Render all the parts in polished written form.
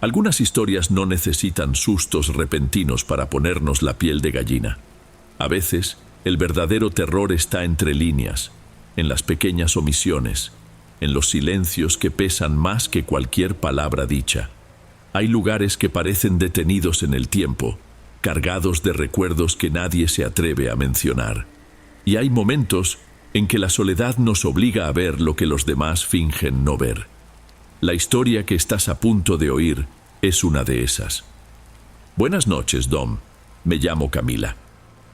Algunas historias no necesitan sustos repentinos para ponernos la piel de gallina. A veces, el verdadero terror está entre líneas, en las pequeñas omisiones, en los silencios que pesan más que cualquier palabra dicha. Hay lugares que parecen detenidos en el tiempo, cargados de recuerdos que nadie se atreve a mencionar. Y hay momentos en que la soledad nos obliga a ver lo que los demás fingen no ver. La historia que estás a punto de oír es una de esas. Buenas noches, Dom. Me llamo Camila.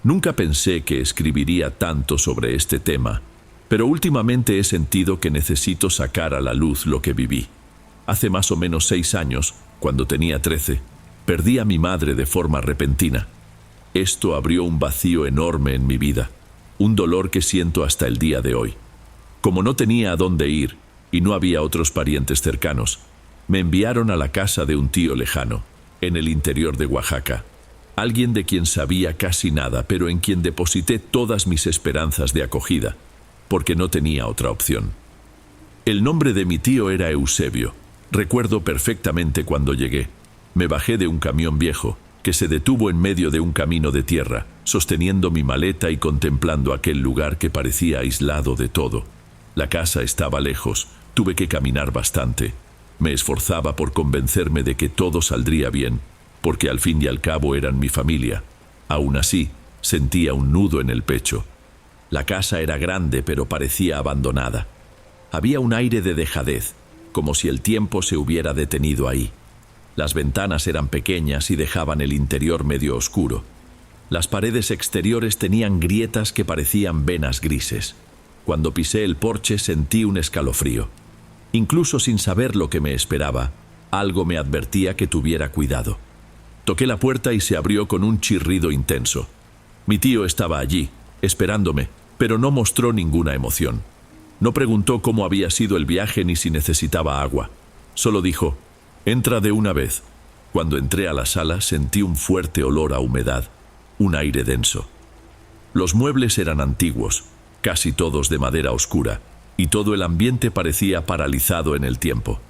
Nunca pensé que escribiría tanto sobre este tema, pero últimamente he sentido que necesito sacar a la luz lo que viví. Hace más o menos 6 años, cuando tenía 13, perdí a mi madre de forma repentina. Esto abrió un vacío enorme en mi vida, un dolor que siento hasta el día de hoy. Como no tenía a dónde ir y no había otros parientes cercanos, me enviaron a la casa de un tío lejano, en el interior de Oaxaca. Alguien de quien sabía casi nada, pero en quien deposité todas mis esperanzas de acogida, porque no tenía otra opción. El nombre de mi tío era Eusebio. Recuerdo perfectamente cuando llegué. Me bajé de un camión viejo, que se detuvo en medio de un camino de tierra, sosteniendo mi maleta y contemplando aquel lugar que parecía aislado de todo. La casa estaba lejos, tuve que caminar bastante. Me esforzaba por convencerme de que todo saldría bien, porque al fin y al cabo eran mi familia. Aún así, sentía un nudo en el pecho. La casa era grande, pero parecía abandonada. Había un aire de dejadez, como si el tiempo se hubiera detenido ahí. Las ventanas eran pequeñas y dejaban el interior medio oscuro. Las paredes exteriores tenían grietas que parecían venas grises. Cuando pisé el porche sentí un escalofrío. Incluso sin saber lo que me esperaba, algo me advertía que tuviera cuidado. Toqué la puerta y se abrió con un chirrido intenso. Mi tío estaba allí, esperándome, pero no mostró ninguna emoción. No preguntó cómo había sido el viaje ni si necesitaba agua. Solo dijo: «Entra de una vez». Cuando entré a la sala sentí un fuerte olor a humedad, un aire denso. Los muebles eran antiguos, casi todos de madera oscura, y todo el ambiente parecía paralizado en el tiempo.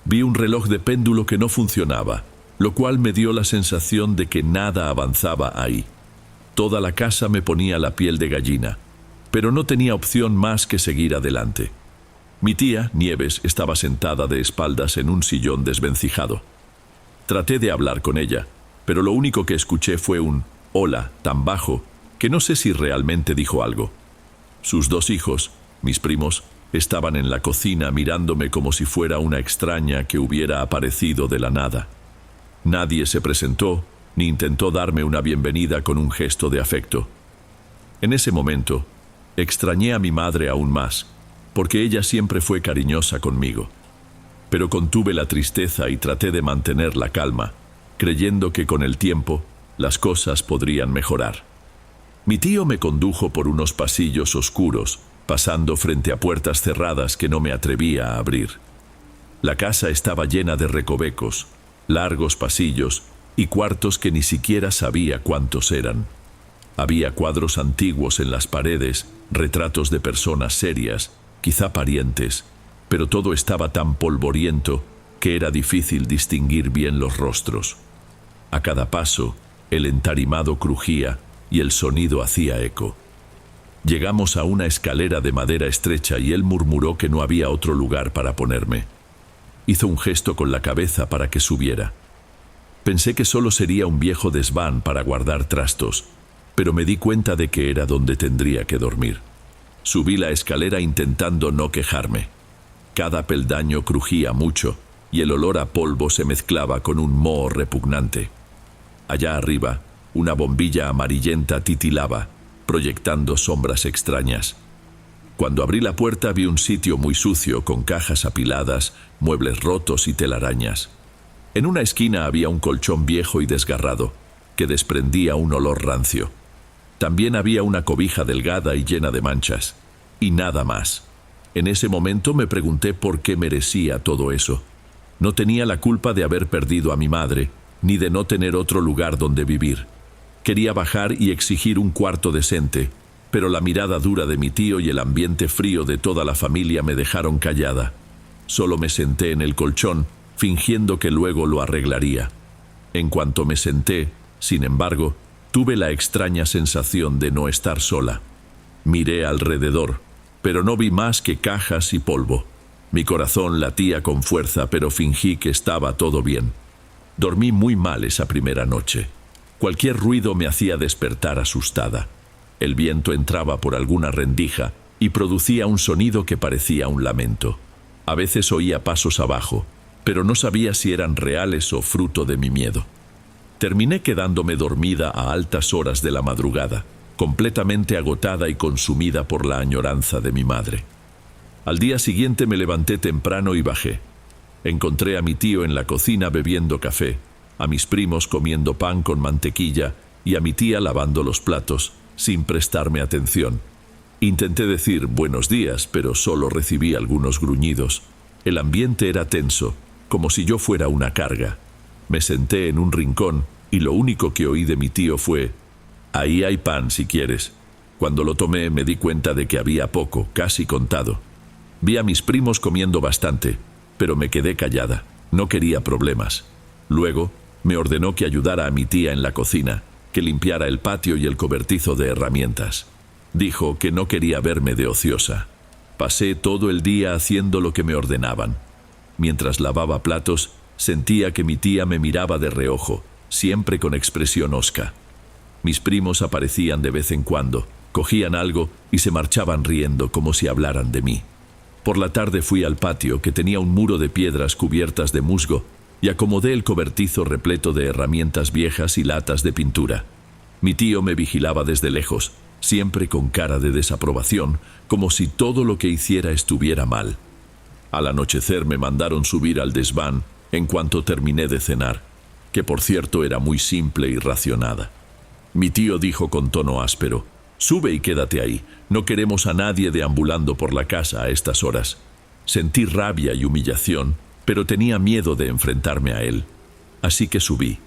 Vi un reloj de péndulo que no funcionaba, lo cual me dio la sensación de que nada avanzaba ahí. Toda la casa me ponía la piel de gallina, pero no tenía opción más que seguir adelante. Mi tía, Nieves, estaba sentada de espaldas en un sillón desvencijado. Traté de hablar con ella, pero lo único que escuché fue un «hola» tan bajo que no sé si realmente dijo algo. Sus 2 hijos, mis primos, estaban en la cocina mirándome como si fuera una extraña que hubiera aparecido de la nada. Nadie se presentó ni intentó darme una bienvenida con un gesto de afecto. En ese momento, extrañé a mi madre aún más, porque ella siempre fue cariñosa conmigo. Pero contuve la tristeza y traté de mantener la calma, creyendo que con el tiempo las cosas podrían mejorar. Mi tío me condujo por unos pasillos oscuros, pasando frente a puertas cerradas que no me atrevía a abrir. La casa estaba llena de recovecos, largos pasillos y cuartos que ni siquiera sabía cuántos eran. Había cuadros antiguos en las paredes, retratos de personas serias, quizá parientes, pero todo estaba tan polvoriento que era difícil distinguir bien los rostros. A cada paso, el entarimado crujía y el sonido hacía eco. Llegamos a una escalera de madera estrecha y él murmuró que no había otro lugar para ponerme. Hizo un gesto con la cabeza para que subiera. Pensé que solo sería un viejo desván para guardar trastos, pero me di cuenta de que era donde tendría que dormir. Subí la escalera intentando no quejarme. Cada peldaño crujía mucho y el olor a polvo se mezclaba con un moho repugnante. Allá arriba, una bombilla amarillenta titilaba, proyectando sombras extrañas. Cuando abrí la puerta vi un sitio muy sucio con cajas apiladas, muebles rotos y telarañas. En una esquina había un colchón viejo y desgarrado, que desprendía un olor rancio. También había una cobija delgada y llena de manchas, y nada más. En ese momento me pregunté por qué merecía todo eso. No tenía la culpa de haber perdido a mi madre, ni de no tener otro lugar donde vivir. Quería bajar y exigir un cuarto decente, pero la mirada dura de mi tío y el ambiente frío de toda la familia me dejaron callada. Solo me senté en el colchón, fingiendo que luego lo arreglaría. En cuanto me senté, sin embargo, tuve la extraña sensación de no estar sola. Miré alrededor, pero no vi más que cajas y polvo. Mi corazón latía con fuerza, pero fingí que estaba todo bien. Dormí muy mal esa primera noche. Cualquier ruido me hacía despertar asustada. El viento entraba por alguna rendija y producía un sonido que parecía un lamento. A veces oía pasos abajo, pero no sabía si eran reales o fruto de mi miedo. Terminé quedándome dormida a altas horas de la madrugada, completamente agotada y consumida por la añoranza de mi madre. Al día siguiente me levanté temprano y bajé. Encontré a mi tío en la cocina bebiendo café, a mis primos comiendo pan con mantequilla y a mi tía lavando los platos, sin prestarme atención. Intenté decir buenos días, pero solo recibí algunos gruñidos. El ambiente era tenso, como si yo fuera una carga. Me senté en un rincón y lo único que oí de mi tío fue: «Ahí hay pan si quieres». Cuando lo tomé me di cuenta de que había poco, casi contado. Vi a mis primos comiendo bastante, pero me quedé callada. No quería problemas. Luego me ordenó que ayudara a mi tía en la cocina, que limpiara el patio y el cobertizo de herramientas. Dijo que no quería verme de ociosa. Pasé todo el día haciendo lo que me ordenaban. Mientras lavaba platos, sentía que mi tía me miraba de reojo, siempre con expresión hosca. Mis primos aparecían de vez en cuando, cogían algo y se marchaban riendo como si hablaran de mí. Por la tarde fui al patio, que tenía un muro de piedras cubiertas de musgo, y acomodé el cobertizo repleto de herramientas viejas y latas de pintura. Mi tío me vigilaba desde lejos, siempre con cara de desaprobación, como si todo lo que hiciera estuviera mal. Al anochecer me mandaron subir al desván en cuanto terminé de cenar, que por cierto era muy simple y racionada. Mi tío dijo con tono áspero: «Sube y quédate ahí, no queremos a nadie deambulando por la casa a estas horas». Sentí rabia y humillación, pero tenía miedo de enfrentarme a él. Así que subí.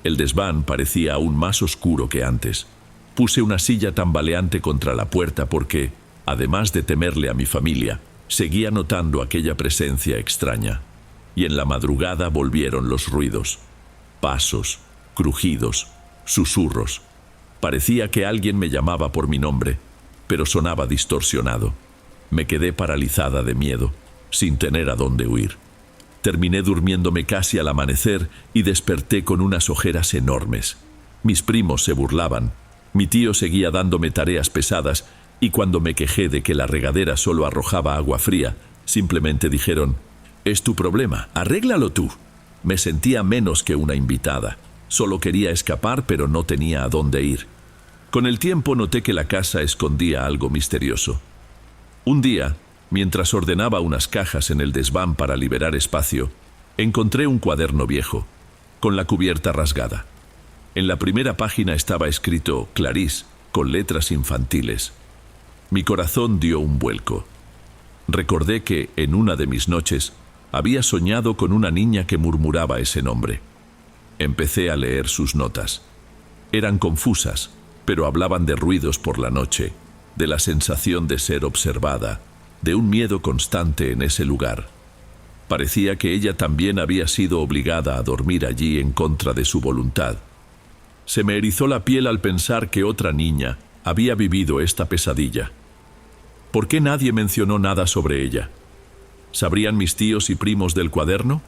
El desván parecía aún más oscuro que antes. Puse una silla tambaleante contra la puerta porque, además de temerle a mi familia, seguía notando aquella presencia extraña. Y en la madrugada volvieron los ruidos. Pasos, crujidos, susurros. Parecía que alguien me llamaba por mi nombre, pero sonaba distorsionado. Me quedé paralizada de miedo, sin tener a dónde huir. Terminé durmiéndome casi al amanecer y desperté con unas ojeras enormes. Mis primos se burlaban. Mi tío seguía dándome tareas pesadas y cuando me quejé de que la regadera solo arrojaba agua fría, simplemente dijeron: «Es tu problema, arréglalo tú». Me sentía menos que una invitada. Solo quería escapar, pero no tenía a dónde ir. Con el tiempo noté que la casa escondía algo misterioso. Un día, mientras ordenaba unas cajas en el desván para liberar espacio, encontré un cuaderno viejo, con la cubierta rasgada. En la primera página estaba escrito Clarice, con letras infantiles. Mi corazón dio un vuelco. Recordé que, en una de mis noches, había soñado con una niña que murmuraba ese nombre. Empecé a leer sus notas. Eran confusas, pero hablaban de ruidos por la noche, de la sensación de ser observada, de un miedo constante en ese lugar. Parecía que ella también había sido obligada a dormir allí en contra de su voluntad. Se me erizó la piel al pensar que otra niña había vivido esta pesadilla. ¿Por qué nadie mencionó nada sobre ella? ¿Sabrían mis tíos y primos del cuaderno?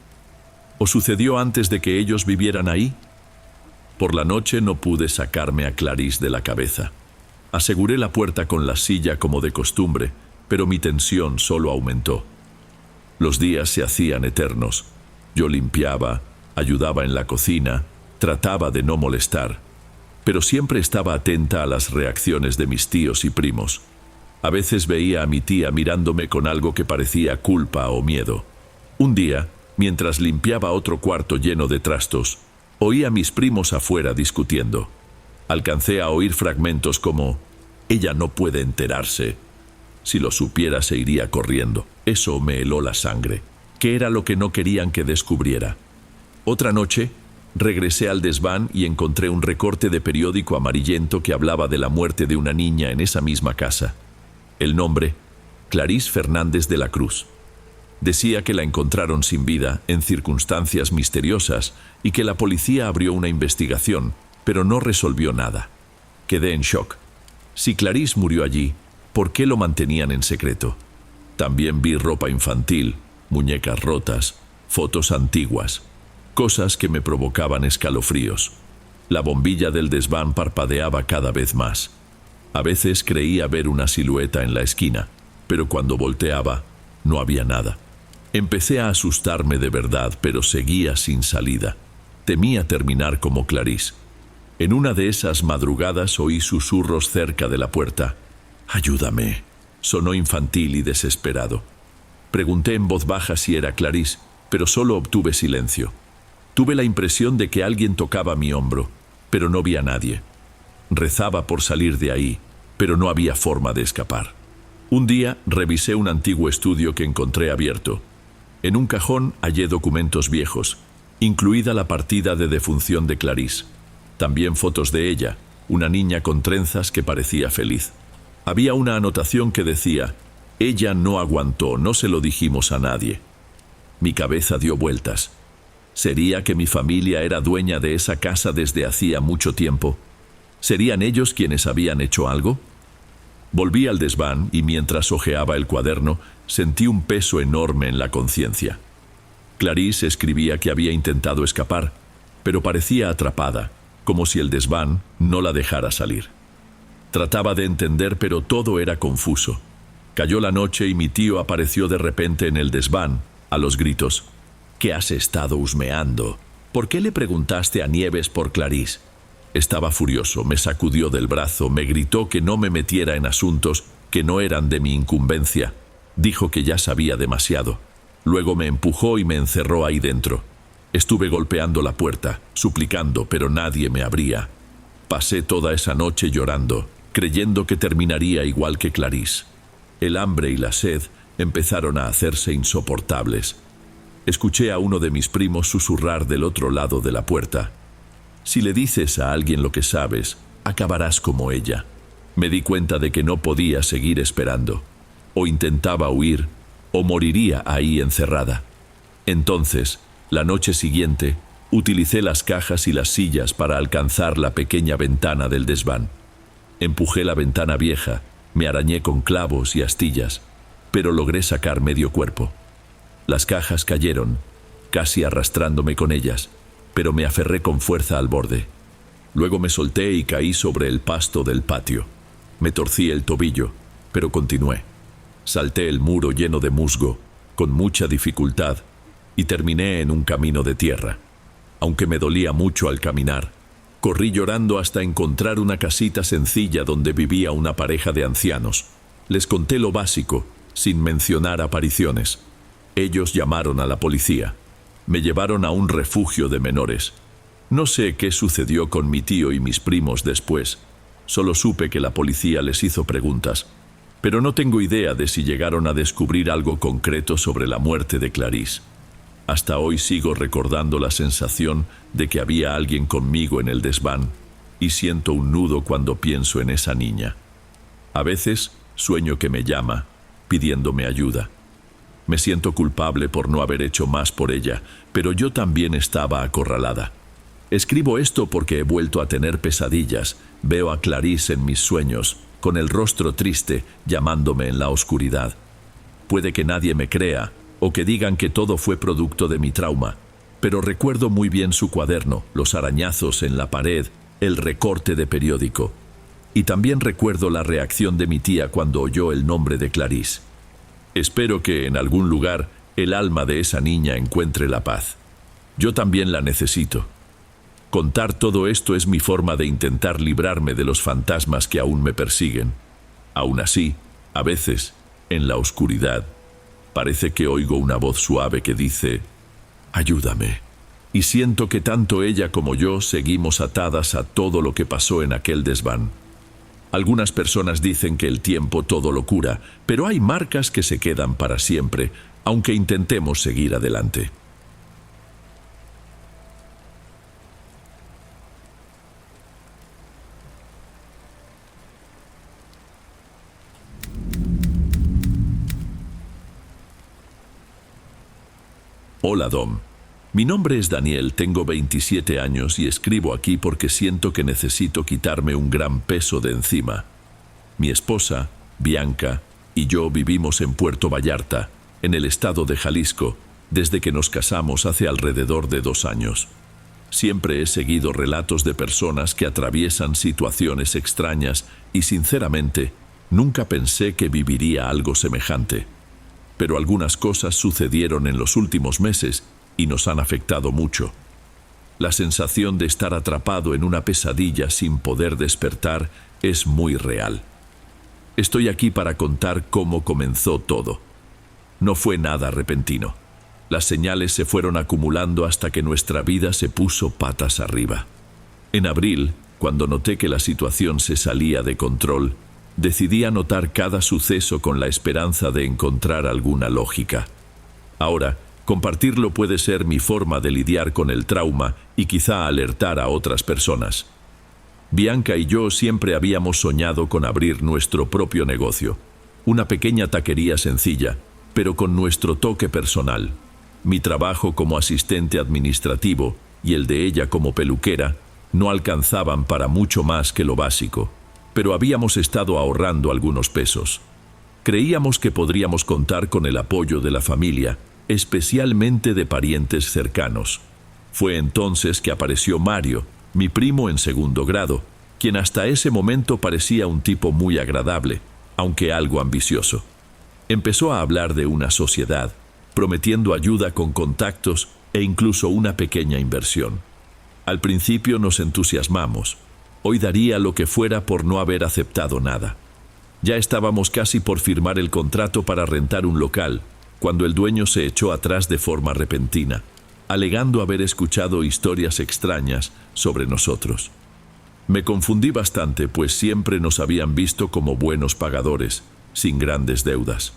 ¿O sucedió antes de que ellos vivieran ahí? Por la noche no pude sacarme a Clarice de la cabeza. Aseguré la puerta con la silla como de costumbre, pero mi tensión solo aumentó. Los días se hacían eternos. Yo limpiaba, ayudaba en la cocina, trataba de no molestar, pero siempre estaba atenta a las reacciones de mis tíos y primos. A veces veía a mi tía mirándome con algo que parecía culpa o miedo. Un día, mientras limpiaba otro cuarto lleno de trastos, oí a mis primos afuera discutiendo. Alcancé a oír fragmentos como: «Ella no puede enterarse. Si lo supiera se iría corriendo». Eso me heló la sangre. ¿Qué era lo que no querían que descubriera? Otra noche, regresé al desván y encontré un recorte de periódico amarillento que hablaba de la muerte de una niña en esa misma casa. El nombre: Clarice Fernández de la Cruz. Decía que la encontraron sin vida, en circunstancias misteriosas, y que la policía abrió una investigación, pero no resolvió nada. Quedé en shock. Si Clarice murió allí, ¿por qué lo mantenían en secreto? También vi ropa infantil, muñecas rotas, fotos antiguas, cosas que me provocaban escalofríos. La bombilla del desván parpadeaba cada vez más. A veces creía ver una silueta en la esquina, pero cuando volteaba, no había nada. Empecé a asustarme de verdad, pero seguía sin salida. Temía terminar como Clarice. En una de esas madrugadas oí susurros cerca de la puerta. «Ayúdame», sonó infantil y desesperado. Pregunté en voz baja si era Clarice, pero solo obtuve silencio. Tuve la impresión de que alguien tocaba mi hombro, pero no vi a nadie. Rezaba por salir de ahí, pero no había forma de escapar. Un día revisé un antiguo estudio que encontré abierto. En un cajón hallé documentos viejos, incluida la partida de defunción de Clarice. También fotos de ella, una niña con trenzas que parecía feliz. Había una anotación que decía: «Ella no aguantó, no se lo dijimos a nadie». Mi cabeza dio vueltas. ¿Sería que mi familia era dueña de esa casa desde hacía mucho tiempo? ¿Serían ellos quienes habían hecho algo? Volví al desván y mientras hojeaba el cuaderno, sentí un peso enorme en la conciencia. Clarice escribía que había intentado escapar, pero parecía atrapada, como si el desván no la dejara salir. Trataba de entender, pero todo era confuso. Cayó la noche y mi tío apareció de repente en el desván, a los gritos. «¿Qué has estado husmeando? ¿Por qué le preguntaste a Nieves por Clarice?» Estaba furioso, me sacudió del brazo, me gritó que no me metiera en asuntos que no eran de mi incumbencia. Dijo que ya sabía demasiado. Luego me empujó y me encerró ahí dentro. Estuve golpeando la puerta, suplicando, pero nadie me abría. Pasé toda esa noche llorando, creyendo que terminaría igual que Clarice. El hambre y la sed empezaron a hacerse insoportables. Escuché a uno de mis primos susurrar del otro lado de la puerta. «Si le dices a alguien lo que sabes, acabarás como ella». Me di cuenta de que no podía seguir esperando. O intentaba huir, o moriría ahí encerrada. Entonces, la noche siguiente, utilicé las cajas y las sillas para alcanzar la pequeña ventana del desván. Empujé la ventana vieja, me arañé con clavos y astillas, pero logré sacar medio cuerpo. Las cajas cayeron, casi arrastrándome con ellas, pero me aferré con fuerza al borde. Luego me solté y caí sobre el pasto del patio. Me torcí el tobillo, pero continué. Salté el muro lleno de musgo, con mucha dificultad, y terminé en un camino de tierra. Aunque me dolía mucho al caminar, corrí llorando hasta encontrar una casita sencilla donde vivía una pareja de ancianos. Les conté lo básico, sin mencionar apariciones. Ellos llamaron a la policía. Me llevaron a un refugio de menores. No sé qué sucedió con mi tío y mis primos después. Solo supe que la policía les hizo preguntas, pero no tengo idea de si llegaron a descubrir algo concreto sobre la muerte de Clarice. Hasta hoy sigo recordando la sensación de que había alguien conmigo en el desván y siento un nudo cuando pienso en esa niña. A veces sueño que me llama, pidiéndome ayuda. Me siento culpable por no haber hecho más por ella, pero yo también estaba acorralada. Escribo esto porque he vuelto a tener pesadillas. Veo a Clarice en mis sueños, con el rostro triste, llamándome en la oscuridad. Puede que nadie me crea, o que digan que todo fue producto de mi trauma, pero recuerdo muy bien su cuaderno, los arañazos en la pared, el recorte de periódico. Y también recuerdo la reacción de mi tía cuando oyó el nombre de Clarice. Espero que en algún lugar el alma de esa niña encuentre la paz. Yo también la necesito. Contar todo esto es mi forma de intentar librarme de los fantasmas que aún me persiguen. Aún así, a veces, en la oscuridad, parece que oigo una voz suave que dice: «Ayúdame». Y siento que tanto ella como yo seguimos atadas a todo lo que pasó en aquel desván. Algunas personas dicen que el tiempo todo lo cura, pero hay marcas que se quedan para siempre, aunque intentemos seguir adelante. Hola, Dom. Mi nombre es Daniel, tengo 27 años y escribo aquí porque siento que necesito quitarme un gran peso de encima. Mi esposa, Bianca, y yo vivimos en Puerto Vallarta, en el estado de Jalisco, desde que nos casamos hace alrededor de 2 años. Siempre he seguido relatos de personas que atraviesan situaciones extrañas y, sinceramente, nunca pensé que viviría algo semejante. Pero algunas cosas sucedieron en los últimos meses y nos han afectado mucho. La sensación de estar atrapado en una pesadilla sin poder despertar es muy real. Estoy aquí para contar cómo comenzó todo. No fue nada repentino. Las señales se fueron acumulando hasta que nuestra vida se puso patas arriba. En abril, cuando noté que la situación se salía de control, decidí anotar cada suceso con la esperanza de encontrar alguna lógica. Ahora, compartirlo puede ser mi forma de lidiar con el trauma y quizá alertar a otras personas. Bianca y yo siempre habíamos soñado con abrir nuestro propio negocio, una pequeña taquería sencilla, pero con nuestro toque personal. Mi trabajo como asistente administrativo y el de ella como peluquera no alcanzaban para mucho más que lo básico, pero habíamos estado ahorrando algunos pesos. Creíamos que podríamos contar con el apoyo de la familia, especialmente de parientes cercanos. Fue entonces que apareció Mario, mi primo en segundo grado, quien hasta ese momento parecía un tipo muy agradable, aunque algo ambicioso. Empezó a hablar de una sociedad, prometiendo ayuda con contactos e incluso una pequeña inversión. Al principio nos entusiasmamos. Hoy daría lo que fuera por no haber aceptado nada. Ya estábamos casi por firmar el contrato para rentar un local, cuando el dueño se echó atrás de forma repentina, alegando haber escuchado historias extrañas sobre nosotros. Me confundí bastante, pues siempre nos habían visto como buenos pagadores, sin grandes deudas.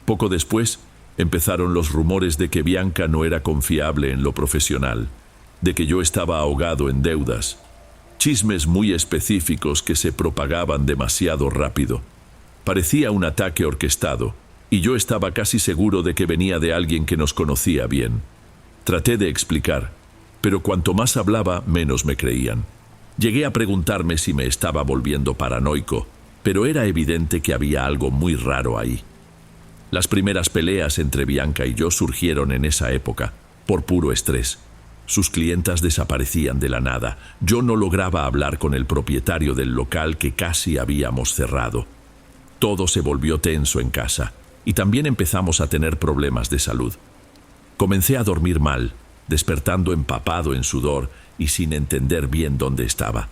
Poco después, empezaron los rumores de que Bianca no era confiable en lo profesional, de que yo estaba ahogado en deudas. Chismes muy específicos que se propagaban demasiado rápido. Parecía un ataque orquestado, y yo estaba casi seguro de que venía de alguien que nos conocía bien. Traté de explicar, pero cuanto más hablaba, menos me creían. Llegué a preguntarme si me estaba volviendo paranoico, pero era evidente que había algo muy raro ahí. Las primeras peleas entre Bianca y yo surgieron en esa época, por puro estrés. Sus clientas desaparecían de la nada. Yo no lograba hablar con el propietario del local que casi habíamos cerrado. Todo se volvió tenso en casa. Y también empezamos a tener problemas de salud. Comencé a dormir mal, despertando empapado en sudor y sin entender bien dónde estaba.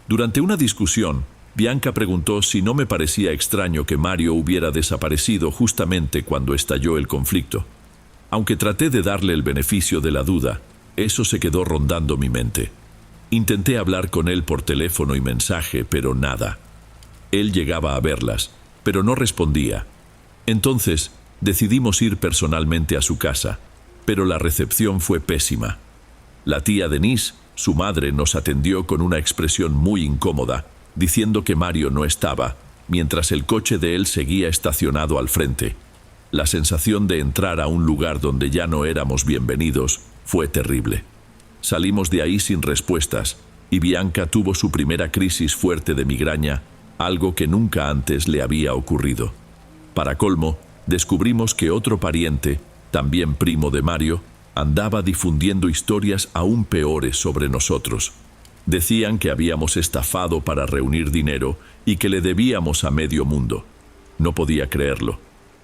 Durante una discusión, Bianca preguntó si no me parecía extraño que Mario hubiera desaparecido justamente cuando estalló el conflicto. Aunque traté de darle el beneficio de la duda, eso se quedó rondando mi mente. Intenté hablar con él por teléfono y mensaje, pero nada. Él llegaba a verlas, pero no respondía. Entonces, decidimos ir personalmente a su casa, pero la recepción fue pésima. La tía Denise, su madre, nos atendió con una expresión muy incómoda, diciendo que Mario no estaba, mientras el coche de él seguía estacionado al frente. La sensación de entrar a un lugar donde ya no éramos bienvenidos fue terrible. Salimos de ahí sin respuestas, y Bianca tuvo su primera crisis fuerte de migraña, algo que nunca antes le había ocurrido. Para colmo, descubrimos que otro pariente, también primo de Mario, andaba difundiendo historias aún peores sobre nosotros. Decían que habíamos estafado para reunir dinero y que le debíamos a medio mundo. No podía creerlo,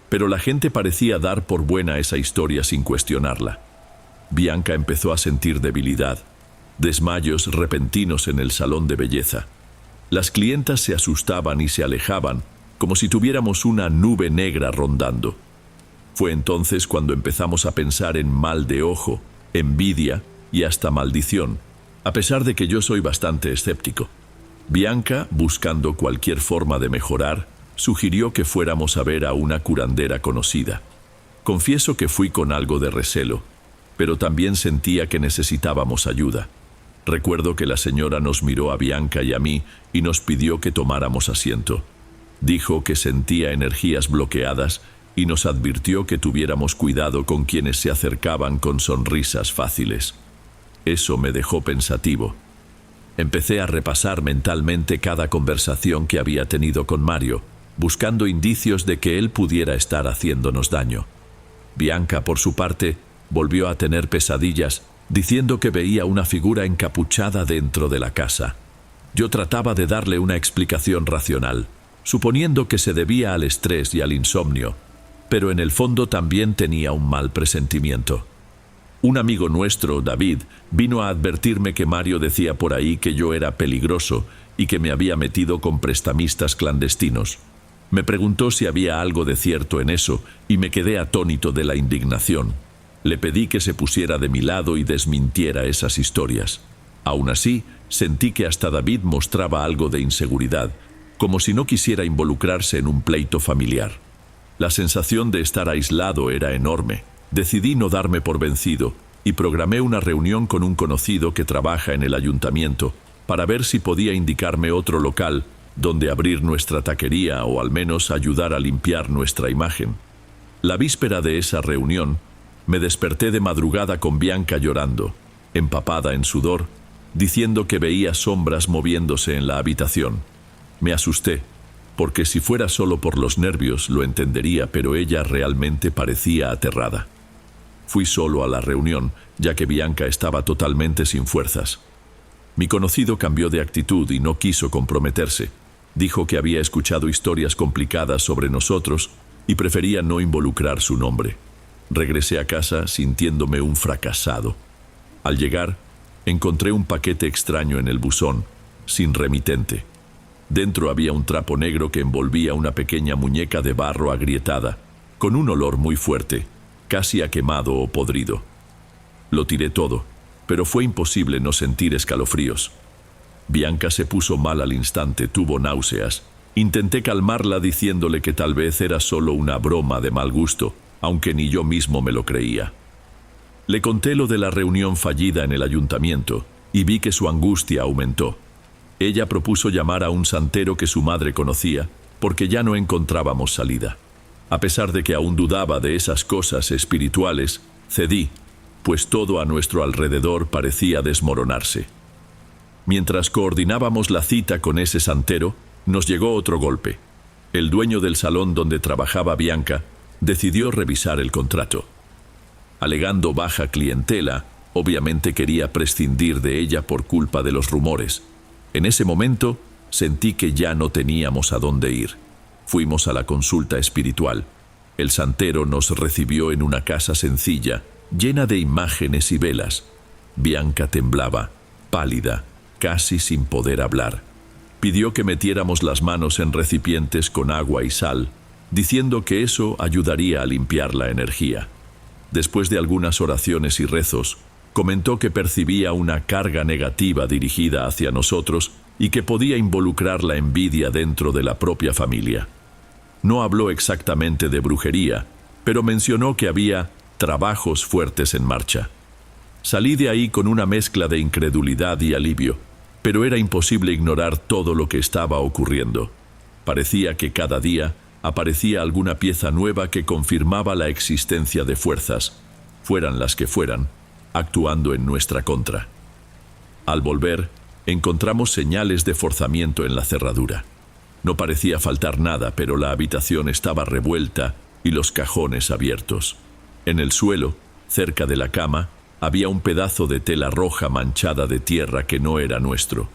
pero la gente parecía dar por buena esa historia sin cuestionarla. Bianca empezó a sentir debilidad, desmayos repentinos en el salón de belleza. Las clientas se asustaban y se alejaban, como si tuviéramos una nube negra rondando. Fue entonces cuando empezamos a pensar en mal de ojo, envidia y hasta maldición, a pesar de que yo soy bastante escéptico. Bianca, buscando cualquier forma de mejorar, sugirió que fuéramos a ver a una curandera conocida. Confieso que fui con algo de recelo, pero también sentía que necesitábamos ayuda. Recuerdo que la señora nos miró a Bianca y a mí y nos pidió que tomáramos asiento. Dijo que sentía energías bloqueadas y nos advirtió que tuviéramos cuidado con quienes se acercaban con sonrisas fáciles. Eso me dejó pensativo. Empecé a repasar mentalmente cada conversación que había tenido con Mario, buscando indicios de que él pudiera estar haciéndonos daño. Bianca, por su parte, volvió a tener pesadillas, diciendo que veía una figura encapuchada dentro de la casa. Yo trataba de darle una explicación racional, suponiendo que se debía al estrés y al insomnio, pero en el fondo también tenía un mal presentimiento. Un amigo nuestro, David, vino a advertirme que Mario decía por ahí que yo era peligroso y que me había metido con prestamistas clandestinos. Me preguntó si había algo de cierto en eso y me quedé atónito de la indignación. Le pedí que se pusiera de mi lado y desmintiera esas historias. Aún así, sentí que hasta David mostraba algo de inseguridad, como si no quisiera involucrarse en un pleito familiar. La sensación de estar aislado era enorme. Decidí no darme por vencido y programé una reunión con un conocido que trabaja en el ayuntamiento para ver si podía indicarme otro local donde abrir nuestra taquería o al menos ayudar a limpiar nuestra imagen. La víspera de esa reunión, me desperté de madrugada con Bianca llorando, empapada en sudor, diciendo que veía sombras moviéndose en la habitación. Me asusté, porque si fuera solo por los nervios lo entendería, pero ella realmente parecía aterrada. Fui solo a la reunión, ya que Bianca estaba totalmente sin fuerzas. Mi conocido cambió de actitud y no quiso comprometerse. Dijo que había escuchado historias complicadas sobre nosotros y prefería no involucrar su nombre. Regresé a casa sintiéndome un fracasado. Al llegar, encontré un paquete extraño en el buzón, sin remitente. Dentro había un trapo negro que envolvía una pequeña muñeca de barro agrietada, con un olor muy fuerte, casi a quemado o podrido. Lo tiré todo, pero fue imposible no sentir escalofríos. Bianca se puso mal al instante, tuvo náuseas. Intenté calmarla diciéndole que tal vez era solo una broma de mal gusto, aunque ni yo mismo me lo creía. Le conté lo de la reunión fallida en el ayuntamiento y vi que su angustia aumentó. Ella propuso llamar a un santero que su madre conocía, porque ya no encontrábamos salida. A pesar de que aún dudaba de esas cosas espirituales, cedí, pues todo a nuestro alrededor parecía desmoronarse. Mientras coordinábamos la cita con ese santero, nos llegó otro golpe. El dueño del salón donde trabajaba Bianca decidió revisar el contrato. Alegando baja clientela, obviamente quería prescindir de ella por culpa de los rumores. En ese momento, sentí que ya no teníamos a dónde ir. Fuimos a la consulta espiritual. El santero nos recibió en una casa sencilla, llena de imágenes y velas. Bianca temblaba, pálida, casi sin poder hablar. Pidió que metiéramos las manos en recipientes con agua y sal, diciendo que eso ayudaría a limpiar la energía. Después de algunas oraciones y rezos, comentó que percibía una carga negativa dirigida hacia nosotros y que podía involucrar la envidia dentro de la propia familia. No habló exactamente de brujería, pero mencionó que había trabajos fuertes en marcha. Salí de ahí con una mezcla de incredulidad y alivio, pero era imposible ignorar todo lo que estaba ocurriendo. Parecía que cada día aparecía alguna pieza nueva que confirmaba la existencia de fuerzas, fueran las que fueran, actuando en nuestra contra. Al volver, encontramos señales de forzamiento en la cerradura. No parecía faltar nada, pero la habitación estaba revuelta y los cajones abiertos. En el suelo, cerca de la cama, había un pedazo de tela roja manchada de tierra que no era nuestro.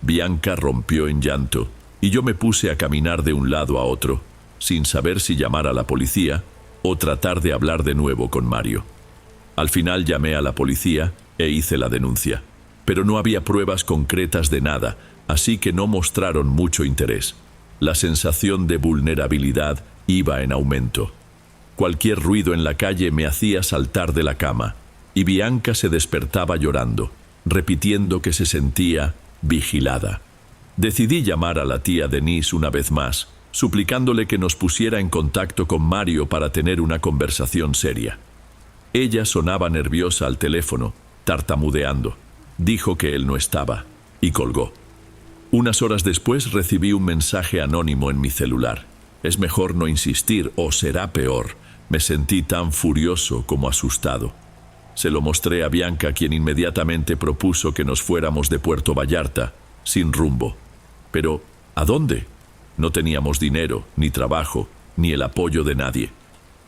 Bianca rompió en llanto y yo me puse a caminar de un lado a otro, sin saber si llamar a la policía o tratar de hablar de nuevo con Mario. Al final llamé a la policía e hice la denuncia, pero no había pruebas concretas de nada, así que no mostraron mucho interés. La sensación de vulnerabilidad iba en aumento. Cualquier ruido en la calle me hacía saltar de la cama, y Bianca se despertaba llorando, repitiendo que se sentía vigilada. Decidí llamar a la tía Denise una vez más, suplicándole que nos pusiera en contacto con Mario para tener una conversación seria. Ella sonaba nerviosa al teléfono, tartamudeando. Dijo que él no estaba, y colgó. Unas horas después recibí un mensaje anónimo en mi celular. Es mejor no insistir o será peor. Me sentí tan furioso como asustado. Se lo mostré a Bianca, quien inmediatamente propuso que nos fuéramos de Puerto Vallarta, sin rumbo. Pero, ¿a dónde? No teníamos dinero, ni trabajo, ni el apoyo de nadie.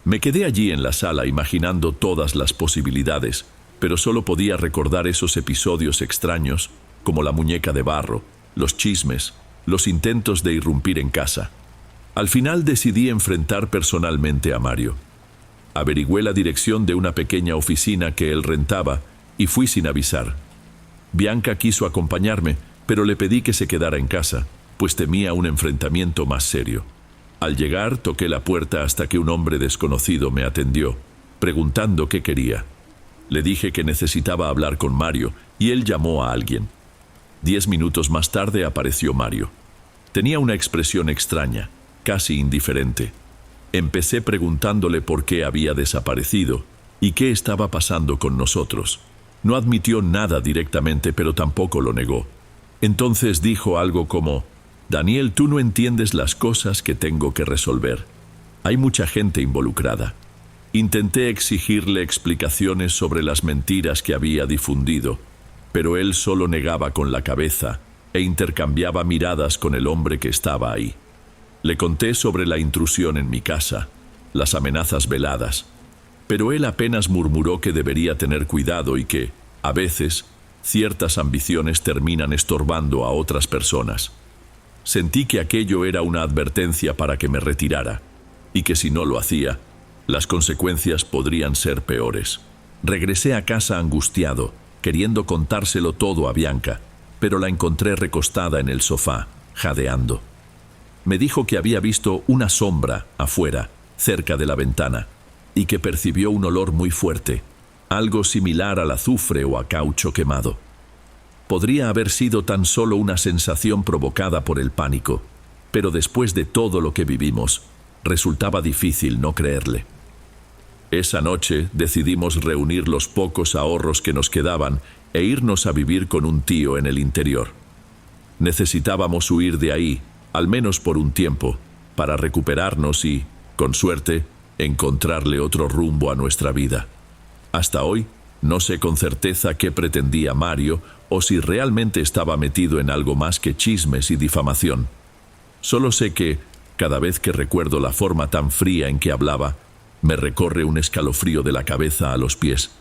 Me quedé allí en la sala imaginando todas las posibilidades, pero solo podía recordar esos episodios extraños, como la muñeca de barro, los chismes, los intentos de irrumpir en casa. Al final decidí enfrentar personalmente a Mario. Averigüé la dirección de una pequeña oficina que él rentaba y fui sin avisar. Bianca quiso acompañarme, pero le pedí que se quedara en casa, pues temía un enfrentamiento más serio. Al llegar, toqué la puerta hasta que un hombre desconocido me atendió, preguntando qué quería. Le dije que necesitaba hablar con Mario y él llamó a alguien. 10 minutos más tarde apareció Mario. Tenía una expresión extraña, casi indiferente. Empecé preguntándole por qué había desaparecido y qué estaba pasando con nosotros. No admitió nada directamente, pero tampoco lo negó. Entonces dijo algo como: «Daniel, tú no entiendes las cosas que tengo que resolver. Hay mucha gente involucrada». Intenté exigirle explicaciones sobre las mentiras que había difundido, pero él solo negaba con la cabeza e intercambiaba miradas con el hombre que estaba ahí. Le conté sobre la intrusión en mi casa, las amenazas veladas, pero él apenas murmuró que debería tener cuidado y que, a veces, ciertas ambiciones terminan estorbando a otras personas. Sentí que aquello era una advertencia para que me retirara, y que si no lo hacía, las consecuencias podrían ser peores. Regresé a casa angustiado, queriendo contárselo todo a Bianca, pero la encontré recostada en el sofá, jadeando. Me dijo que había visto una sombra afuera, cerca de la ventana, y que percibió un olor muy fuerte, algo similar al azufre o a caucho quemado. Podría haber sido tan solo una sensación provocada por el pánico, pero después de todo lo que vivimos, resultaba difícil no creerle. Esa noche decidimos reunir los pocos ahorros que nos quedaban e irnos a vivir con un tío en el interior. Necesitábamos huir de ahí, al menos por un tiempo, para recuperarnos y, con suerte, encontrarle otro rumbo a nuestra vida. Hasta hoy, no sé con certeza qué pretendía Mario o si realmente estaba metido en algo más que chismes y difamación. Solo sé que, cada vez que recuerdo la forma tan fría en que hablaba, me recorre un escalofrío de la cabeza a los pies.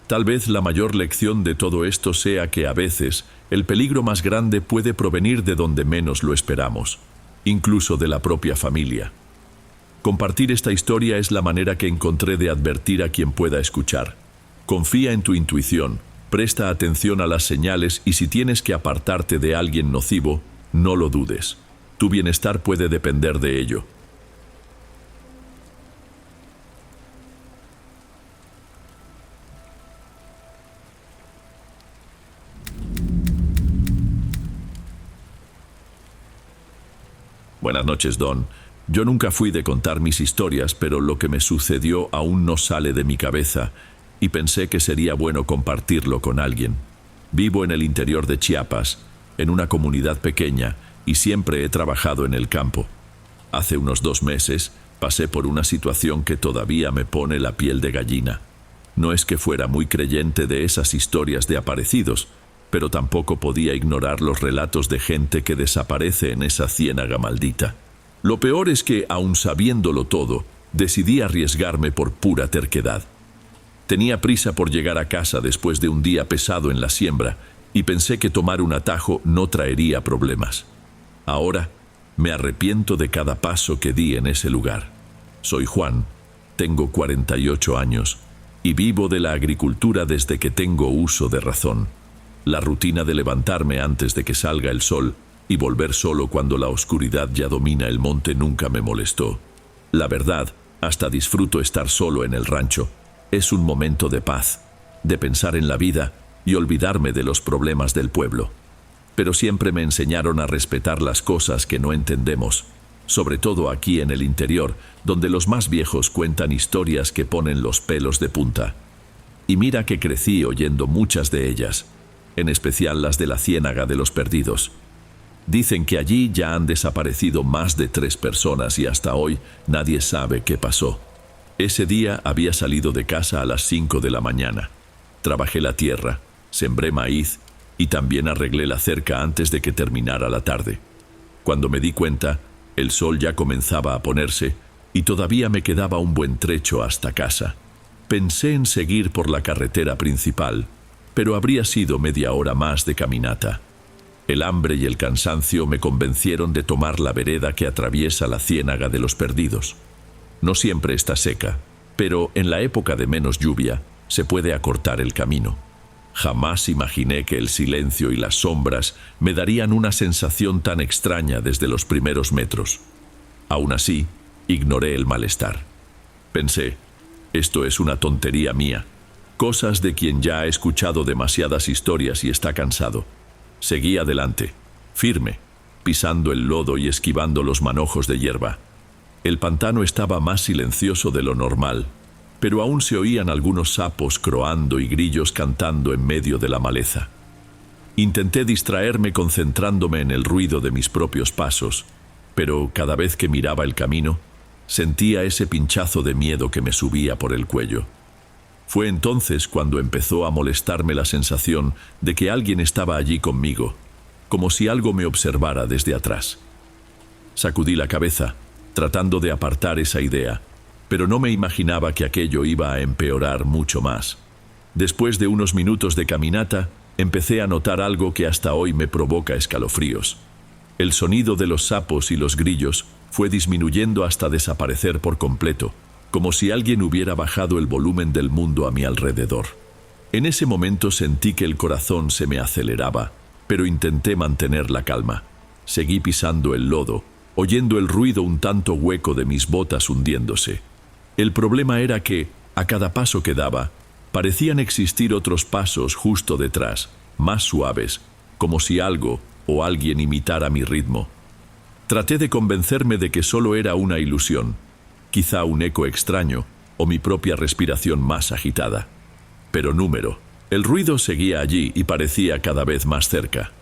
Tal vez la mayor lección de todo esto sea que a veces el peligro más grande puede provenir de donde menos lo esperamos, incluso de la propia familia. Compartir esta historia es la manera que encontré de advertir a quien pueda escuchar. Confía en tu intuición, presta atención a las señales y si tienes que apartarte de alguien nocivo, no lo dudes. Tu bienestar puede depender de ello. Buenas noches, Don. Yo nunca fui de contar mis historias, pero lo que me sucedió aún no sale de mi cabeza y pensé que sería bueno compartirlo con alguien. Vivo en el interior de Chiapas, en una comunidad pequeña, y siempre he trabajado en el campo. Hace unos 2 meses pasé por una situación que todavía me pone la piel de gallina. No es que fuera muy creyente de esas historias de aparecidos, pero tampoco podía ignorar los relatos de gente que desaparece en esa ciénaga maldita. Lo peor es que, aun sabiéndolo todo, decidí arriesgarme por pura terquedad. Tenía prisa por llegar a casa después de un día pesado en la siembra y pensé que tomar un atajo no traería problemas. Ahora me arrepiento de cada paso que di en ese lugar. Soy Juan, tengo 48 años y vivo de la agricultura desde que tengo uso de razón. La rutina de levantarme antes de que salga el sol y volver solo cuando la oscuridad ya domina el monte nunca me molestó. La verdad, hasta disfruto estar solo en el rancho. Es un momento de paz, de pensar en la vida y olvidarme de los problemas del pueblo. Pero siempre me enseñaron a respetar las cosas que no entendemos, sobre todo aquí en el interior, donde los más viejos cuentan historias que ponen los pelos de punta. Y mira que crecí oyendo muchas de ellas, en especial las de la Ciénaga de los Perdidos. Dicen que allí ya han desaparecido más de 3 personas y hasta hoy nadie sabe qué pasó. Ese día había salido de casa a las 5 de la mañana. Trabajé la tierra, sembré maíz y también arreglé la cerca antes de que terminara la tarde. Cuando me di cuenta, el sol ya comenzaba a ponerse y todavía me quedaba un buen trecho hasta casa. Pensé en seguir por la carretera principal, pero habría sido media hora más de caminata. El hambre y el cansancio me convencieron de tomar la vereda que atraviesa la Ciénaga de los Perdidos. No siempre está seca, pero en la época de menos lluvia se puede acortar el camino. Jamás imaginé que el silencio y las sombras me darían una sensación tan extraña desde los primeros metros. Aún así, ignoré el malestar. Pensé, esto es una tontería mía, cosas de quien ya ha escuchado demasiadas historias y está cansado. Seguí adelante, firme, pisando el lodo y esquivando los manojos de hierba. El pantano estaba más silencioso de lo normal, pero aún se oían algunos sapos croando y grillos cantando en medio de la maleza. Intenté distraerme concentrándome en el ruido de mis propios pasos, pero cada vez que miraba el camino, sentía ese pinchazo de miedo que me subía por el cuello. Fue entonces cuando empezó a molestarme la sensación de que alguien estaba allí conmigo, como si algo me observara desde atrás. Sacudí la cabeza, tratando de apartar esa idea, pero no me imaginaba que aquello iba a empeorar mucho más. Después de unos minutos de caminata, empecé a notar algo que hasta hoy me provoca escalofríos. El sonido de los sapos y los grillos fue disminuyendo hasta desaparecer por completo, como si alguien hubiera bajado el volumen del mundo a mi alrededor. En ese momento sentí que el corazón se me aceleraba, pero intenté mantener la calma. Seguí pisando el lodo, oyendo el ruido un tanto hueco de mis botas hundiéndose. El problema era que, a cada paso que daba, parecían existir otros pasos justo detrás, más suaves, como si algo o alguien imitara mi ritmo. Traté de convencerme de que solo era una ilusión, quizá un eco extraño o mi propia respiración más agitada. Pero el ruido seguía allí y parecía cada vez más cerca.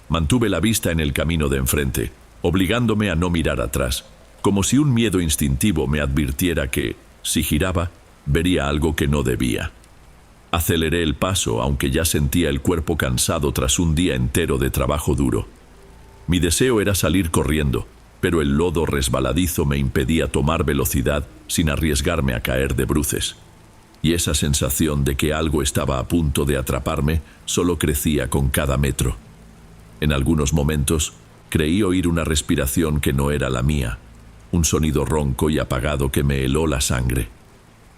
Mantuve la vista en el camino de enfrente, obligándome a no mirar atrás, como si un miedo instintivo me advirtiera que, si giraba, vería algo que no debía. Aceleré el paso, aunque ya sentía el cuerpo cansado tras un día entero de trabajo duro. Mi deseo era salir corriendo, pero el lodo resbaladizo me impedía tomar velocidad sin arriesgarme a caer de bruces. Y esa sensación de que algo estaba a punto de atraparme solo crecía con cada metro. En algunos momentos, creí oír una respiración que no era la mía, un sonido ronco y apagado que me heló la sangre.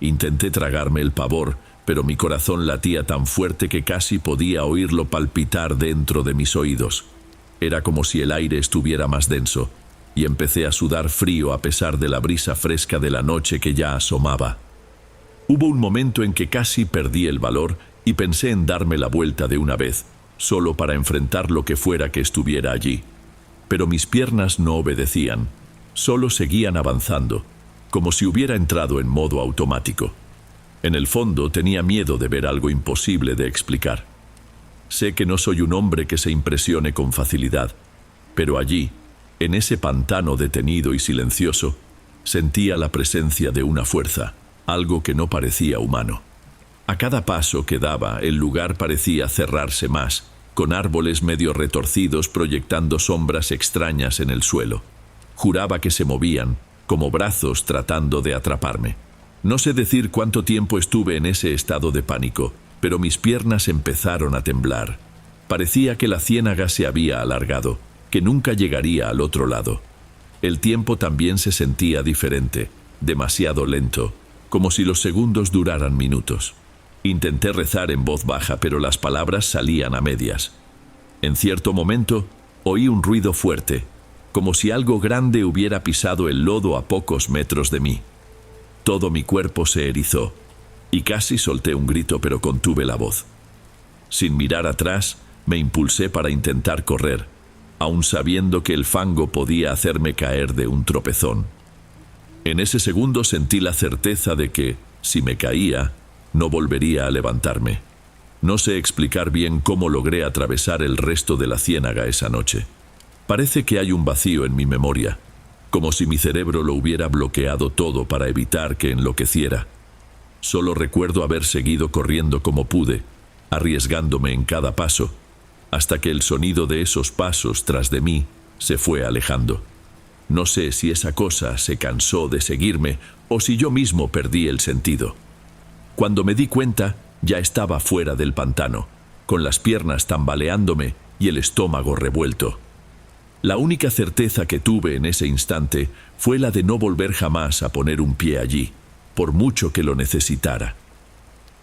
Intenté tragarme el pavor, pero mi corazón latía tan fuerte que casi podía oírlo palpitar dentro de mis oídos. Era como si el aire estuviera más denso, y empecé a sudar frío a pesar de la brisa fresca de la noche que ya asomaba. Hubo un momento en que casi perdí el valor y pensé en darme la vuelta de una vez, solo para enfrentar lo que fuera que estuviera allí. Pero mis piernas no obedecían, solo seguían avanzando, como si hubiera entrado en modo automático. En el fondo tenía miedo de ver algo imposible de explicar. Sé que no soy un hombre que se impresione con facilidad, pero allí, en ese pantano detenido y silencioso, sentía la presencia de una fuerza, algo que no parecía humano. A cada paso que daba, el lugar parecía cerrarse más, con árboles medio retorcidos proyectando sombras extrañas en el suelo. Juraba que se movían, como brazos tratando de atraparme. No sé decir cuánto tiempo estuve en ese estado de pánico, pero mis piernas empezaron a temblar. Parecía que la ciénaga se había alargado, que nunca llegaría al otro lado. El tiempo también se sentía diferente, demasiado lento, como si los segundos duraran minutos. Intenté rezar en voz baja, pero las palabras salían a medias. En cierto momento, oí un ruido fuerte, como si algo grande hubiera pisado el lodo a pocos metros de mí. Todo mi cuerpo se erizó, y casi solté un grito, pero contuve la voz. Sin mirar atrás, me impulsé para intentar correr, aun sabiendo que el fango podía hacerme caer de un tropezón. En ese segundo sentí la certeza de que, si me caía, no volvería a levantarme. No sé explicar bien cómo logré atravesar el resto de la ciénaga esa noche. Parece que hay un vacío en mi memoria, como si mi cerebro lo hubiera bloqueado todo para evitar que enloqueciera. Solo recuerdo haber seguido corriendo como pude, arriesgándome en cada paso, hasta que el sonido de esos pasos tras de mí se fue alejando. No sé si esa cosa se cansó de seguirme o si yo mismo perdí el sentido. Cuando me di cuenta, ya estaba fuera del pantano, con las piernas tambaleándome y el estómago revuelto. La única certeza que tuve en ese instante fue la de no volver jamás a poner un pie allí, por mucho que lo necesitara.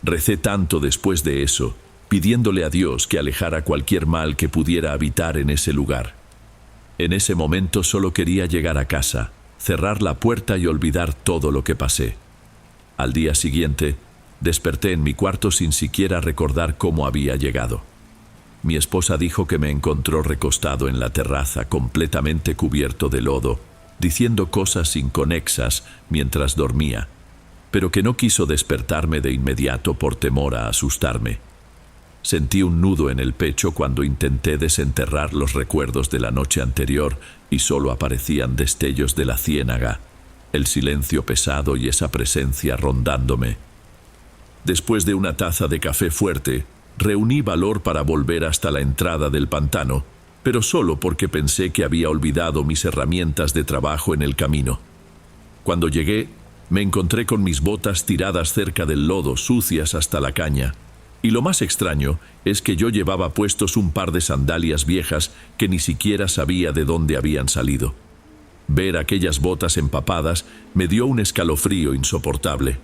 Recé tanto después de eso, pidiéndole a Dios que alejara cualquier mal que pudiera habitar en ese lugar. En ese momento solo quería llegar a casa, cerrar la puerta y olvidar todo lo que pasé. Al día siguiente, desperté en mi cuarto sin siquiera recordar cómo había llegado. Mi esposa dijo que me encontró recostado en la terraza, completamente cubierto de lodo, diciendo cosas inconexas mientras dormía, pero que no quiso despertarme de inmediato por temor a asustarme. Sentí un nudo en el pecho cuando intenté desenterrar los recuerdos de la noche anterior y solo aparecían destellos de la ciénaga, el silencio pesado y esa presencia rondándome. Después de una taza de café fuerte, reuní valor para volver hasta la entrada del pantano, pero solo porque pensé que había olvidado mis herramientas de trabajo en el camino. Cuando llegué, me encontré con mis botas tiradas cerca del lodo, sucias hasta la caña. Y lo más extraño es que yo llevaba puestos un par de sandalias viejas que ni siquiera sabía de dónde habían salido. Ver aquellas botas empapadas me dio un escalofrío insoportable.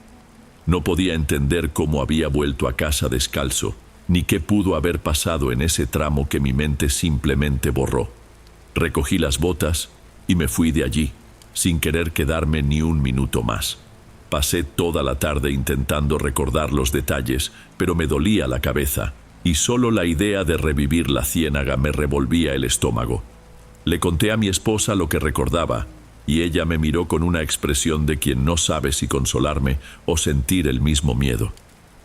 No podía entender cómo había vuelto a casa descalzo, ni qué pudo haber pasado en ese tramo que mi mente simplemente borró. Recogí las botas y me fui de allí, sin querer quedarme ni un minuto más. Pasé toda la tarde intentando recordar los detalles, pero me dolía la cabeza, y solo la idea de revivir la ciénaga me revolvía el estómago. Le conté a mi esposa lo que recordaba, y ella me miró con una expresión de quien no sabe si consolarme o sentir el mismo miedo.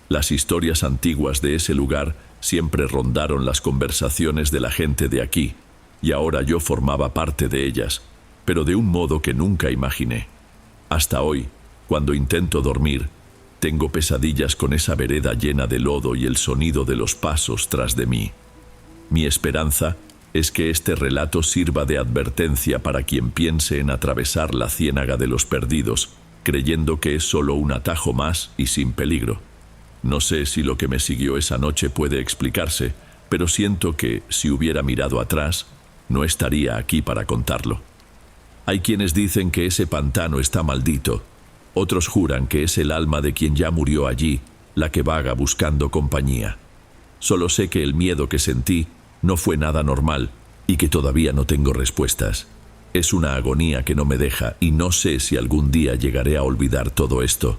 Las historias antiguas de ese lugar siempre rondaron las conversaciones de la gente de aquí, y ahora yo formaba parte de ellas, pero de un modo que nunca imaginé. Hasta hoy, cuando intento dormir, tengo pesadillas con esa vereda llena de lodo y el sonido de los pasos tras de mí. Mi esperanza es que este relato sirva de advertencia para quien piense en atravesar la ciénaga de los perdidos, creyendo que es solo un atajo más y sin peligro. No sé si lo que me siguió esa noche puede explicarse, pero siento que, si hubiera mirado atrás, no estaría aquí para contarlo. Hay quienes dicen que ese pantano está maldito. Otros juran que es el alma de quien ya murió allí, la que vaga buscando compañía. Solo sé que el miedo que sentí no fue nada normal y que todavía no tengo respuestas. Es una agonía que no me deja y no sé si algún día llegaré a olvidar todo esto.